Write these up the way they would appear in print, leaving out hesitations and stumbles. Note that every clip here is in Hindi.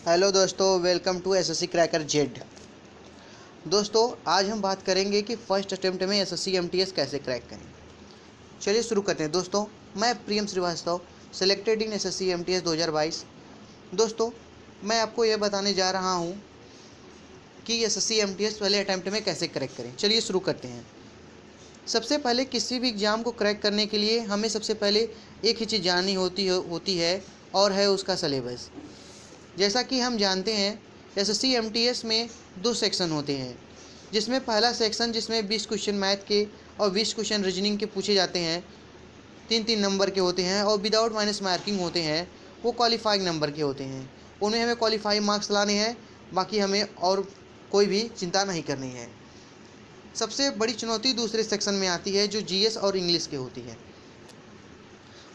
हेलो दोस्तों, welcome to SSC cracker Z. दोस्तों, आज हम बात करेंगे कि फर्स्ट अटेम्प्ट में एसएससी एमटीएस कैसे क्रैक करें। चलिए शुरू करते हैं। दोस्तों, मैं Priyam Shrivastava, selected in SSC MTS 2022। दोस्तों, मैं आपको यह बताने जा रहा हूं कि एसएससी एमटीएस पहले अटेम्प्ट में कैसे क्रैक करें। चलिए शुरू करते हैं। सबसे पहले किसी भी एग्ज़ाम को क्रैक करने के लिए हमें सबसे पहले एक ही चीज़ जाननी होती है और है उसका सिलेबस। जैसा कि हम जानते हैं, एसएससी एमटीएस में 2 सेक्शन होते हैं, जिसमें पहला सेक्शन जिसमें 20 क्वेश्चन मैथ के और 20 क्वेश्चन रीजनिंग के पूछे जाते हैं, 3-3 नंबर के होते हैं और विदाउट माइनस मार्किंग होते हैं। वो क्वालिफाइंग नंबर के होते हैं, उनमें हमें क्वालिफाइंग मार्क्स लाने हैं, बाकी हमें और कोई भी चिंता नहीं करनी है। सबसे बड़ी चुनौती दूसरे सेक्शन में आती है, जो जीएस और इंग्लिश की होती है,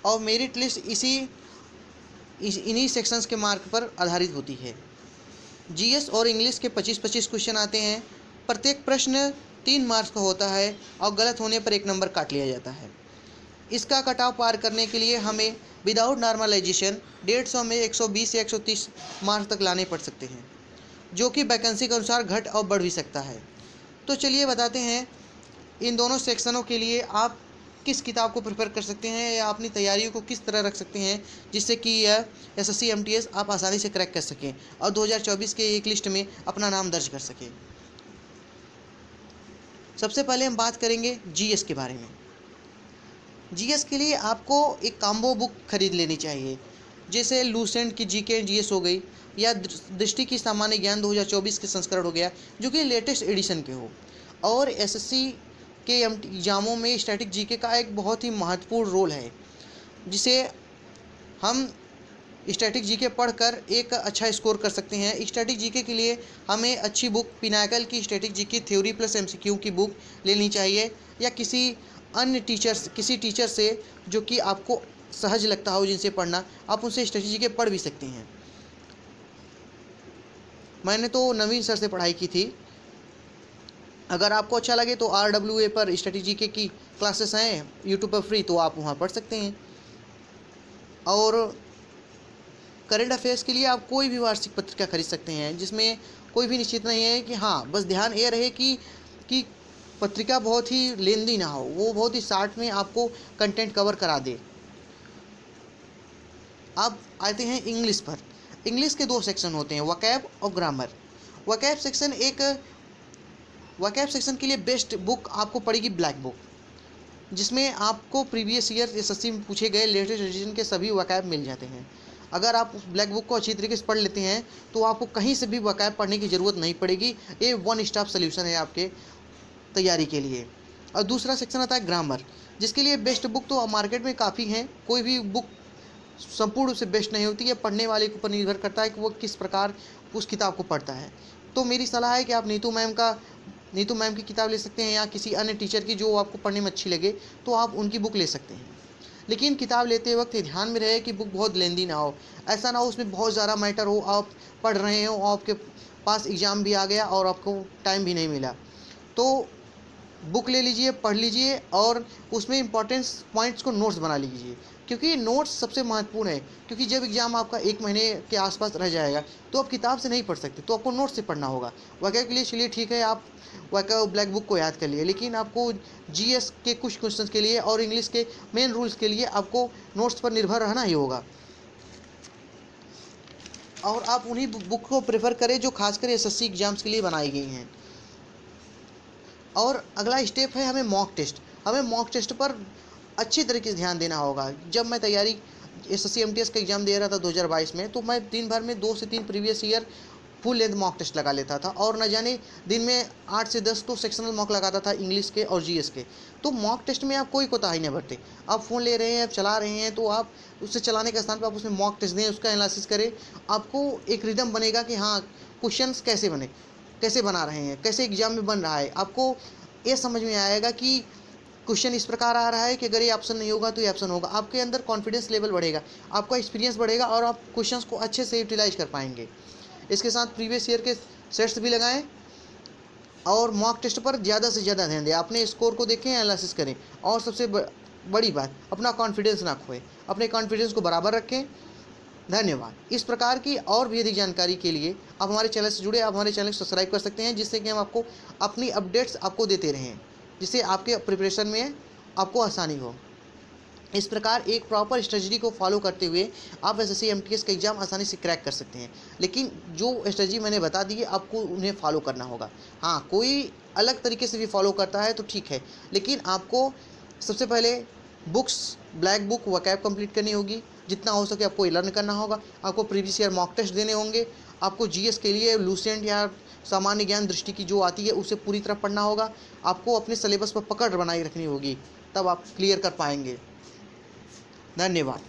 और मेरिट लिस्ट इन्हीं सेक्शंस के मार्क पर आधारित होती है। जीएस और इंग्लिश के 25-25 क्वेश्चन आते हैं। प्रत्येक प्रश्न 3 मार्क्स का होता है और गलत होने पर 1 नंबर काट लिया जाता है। इसका कटाव पार करने के लिए हमें विदाउट नॉर्मलाइजेशन 150 में 120 या 130 मार्क्स तक लाने पड़ सकते हैं, जो कि वैकेंसी के अनुसार घट और बढ़ भी सकता है। तो चलिए बताते हैं, इन दोनों सेक्शनों के लिए आप किस किताब को प्रेफर कर सकते हैं या अपनी तैयारियों को किस तरह रख सकते हैं, जिससे कि यह एसएससी एमटीएस आप आसानी से क्रैक कर सकें और 2024 के एक लिस्ट में अपना नाम दर्ज कर सकें। सबसे पहले हम बात करेंगे जीएस के बारे में। जीएस के लिए आपको एक कॉम्बो बुक खरीद लेनी चाहिए, जैसे लूसेंट की जीके एंड जीएस हो गई, या दृष्टि की सामान्य ज्ञान 2024 के संस्करण हो गया, जो कि लेटेस्ट एडिशन के हो। और एसएससी के एग्जामों में स्टैटिक जीके का एक बहुत ही महत्वपूर्ण रोल है, जिसे हम स्टैटिक जीके पढ़कर एक अच्छा स्कोर कर सकते हैं। स्टैटिक जीके के लिए हमें अच्छी बुक पिनाकल की static GK theory plus MCQ की बुक लेनी चाहिए, या किसी टीचर से जो कि आपको सहज लगता हो जिनसे पढ़ना, आप उनसे स्टैटिक जीके पढ़ भी सकते हैं। मैंने तो नवीन सर से पढ़ाई की थी। अगर आपको अच्छा लगे तो RWA पर स्ट्रेटेजी की क्लासेस हैं यूट्यूब पर फ्री, तो आप वहाँ पढ़ सकते हैं। और करंट अफेयर्स के लिए आप कोई भी वार्षिक पत्रिका खरीद सकते हैं, जिसमें कोई भी निश्चित नहीं है कि हाँ, बस ध्यान ये रहे कि पत्रिका बहुत ही लेंदी ना हो, वो बहुत ही शॉर्ट में आपको कंटेंट कवर करा दे। अब आते हैं इंग्लिश पर। इंग्लिश के 2 सेक्शन होते हैं, वोकैब और ग्रामर। वोकैब सेक्शन के लिए बेस्ट बुक आपको पड़ेगी ब्लैक बुक, जिसमें आपको प्रीवियस ईयर एसएससी में पूछे गए लेटेस्ट एडिशन के सभी वोकैब मिल जाते हैं। अगर आप उस ब्लैक बुक को अच्छी तरीके से पढ़ लेते हैं तो आपको कहीं से भी वोकैब पढ़ने की ज़रूरत नहीं पड़ेगी। ये 1 स्टॉप सोल्यूशन है आपके तैयारी के लिए। और दूसरा सेक्शन आता है ग्रामर, जिसके लिए बेस्ट बुक तो मार्केट में काफ़ी हैं। कोई भी बुक संपूर्ण रूप से बेस्ट नहीं होती है, पढ़ने वाले के ऊपर निर्भर करता है कि वो किस प्रकार उस किताब को पढ़ता है। तो मेरी सलाह है कि आप नीतू मैम की किताब ले सकते हैं, या किसी अन्य टीचर की जो आपको पढ़ने में अच्छी लगे तो आप उनकी बुक ले सकते हैं। लेकिन किताब लेते वक्त ध्यान में रहे कि बुक बहुत लेंदी ना हो। ऐसा ना हो उसमें बहुत ज़्यादा मैटर हो, आप पढ़ रहे हो, आपके पास एग्ज़ाम भी आ गया और आपको टाइम भी नहीं मिला। तो बुक ले लीजिए, पढ़ लीजिए और उसमें इंपॉर्टेंस पॉइंट्स को नोट्स बना लीजिए, क्योंकि नोट्स सबसे महत्वपूर्ण है। क्योंकि जब एग्ज़ाम आपका 1 महीने के आसपास रह जाएगा तो आप किताब से नहीं पढ़ सकते, तो आपको नोट्स से पढ़ना होगा। वोकैब के लिए चलिए ठीक है, आप वोकैब ब्लैक बुक को याद कर लिए, लेकिन आपको जीएस के कुछ क्वेश्चंस के लिए और इंग्लिश के मेन रूल्स के लिए आपको नोट्स पर निर्भर रहना ही होगा। और आप उन्हीं बुक को प्रेफर करें जो खासकर एसएससी एग्जाम्स के लिए बनाई गई हैं। और अगला स्टेप है हमें मॉक टेस्ट पर अच्छी तरीके से ध्यान देना होगा। जब मैं तैयारी एसएससी एमटीएस का एग्ज़ाम दे रहा था 2022 में, तो मैं दिन भर में 2 से 3 previous year full length mock test लगा लेता था, और न जाने दिन में 8 से 10 तो सेक्शनल मॉक लगाता था इंग्लिश के और जीएस के। तो मॉक टेस्ट में आप कोई कोताही नहीं बरतें। आप फ़ोन ले रहे हैं, आप चला रहे हैं, तो आप उससे चलाने के स्थान पर आप उसमें मॉक टेस्ट दें, उसका एनालिसिस करें। आपको एक रिदम बनेगा कि हाँ, क्वेश्चंस कैसे बना रहे हैं, कैसे एग्जाम में बन रहा है। आपको ये समझ में आएगा कि क्वेश्चन इस प्रकार आ रहा है कि अगर ये ऑप्शन नहीं होगा तो ये ऑप्शन होगा। आपके अंदर कॉन्फिडेंस लेवल बढ़ेगा, आपका एक्सपीरियंस बढ़ेगा और आप क्वेश्चंस को अच्छे से यूटिलाइज कर पाएंगे। इसके साथ प्रीवियस ईयर के सेट्स भी लगाएं और मॉक टेस्ट पर ज़्यादा से ज़्यादा ध्यान दें। अपने स्कोर को देखें, एनालिसिस करें, और सबसे बड़ी बात, अपना कॉन्फिडेंस ना खोएं। अपने कॉन्फिडेंस को बराबर रखें धन्यवाद। इस प्रकार की और भी अधिक जानकारी के लिए आप हमारे चैनल से जुड़े, आप हमारे चैनल को सब्सक्राइब कर सकते हैं, जिससे कि हम आपको अपनी अपडेट्स आपको देते रहें, जिससे आपके प्रिपरेशन में आपको आसानी हो। इस प्रकार एक प्रॉपर स्ट्रेटजी को फॉलो करते हुए आप एसएससी एमटीएस का एग्ज़ाम आसानी से क्रैक कर सकते हैं। लेकिन जो स्ट्रेटजी मैंने बता दी है आपको उन्हें फॉलो करना होगा। हाँ, कोई अलग तरीके से भी फॉलो करता है तो ठीक है, लेकिन आपको सबसे पहले books, black book vocab complete करनी होगी, जितना हो सके आपको लर्न करना होगा, आपको प्रीवियस ईयर मॉक टेस्ट देने होंगे, आपको जीएस के लिए लूसेंट या सामान्य ज्ञान दृष्टि की जो आती है उसे पूरी तरह पढ़ना होगा, आपको अपने सिलेबस पर पकड़ बनाए रखनी होगी, तब आप क्लियर कर पाएंगे। धन्यवाद।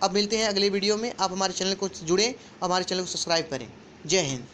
अब मिलते हैं अगले वीडियो में। आप हमारे चैनल को जुड़ें, हमारे चैनल को सब्सक्राइब करें। जय हिंद।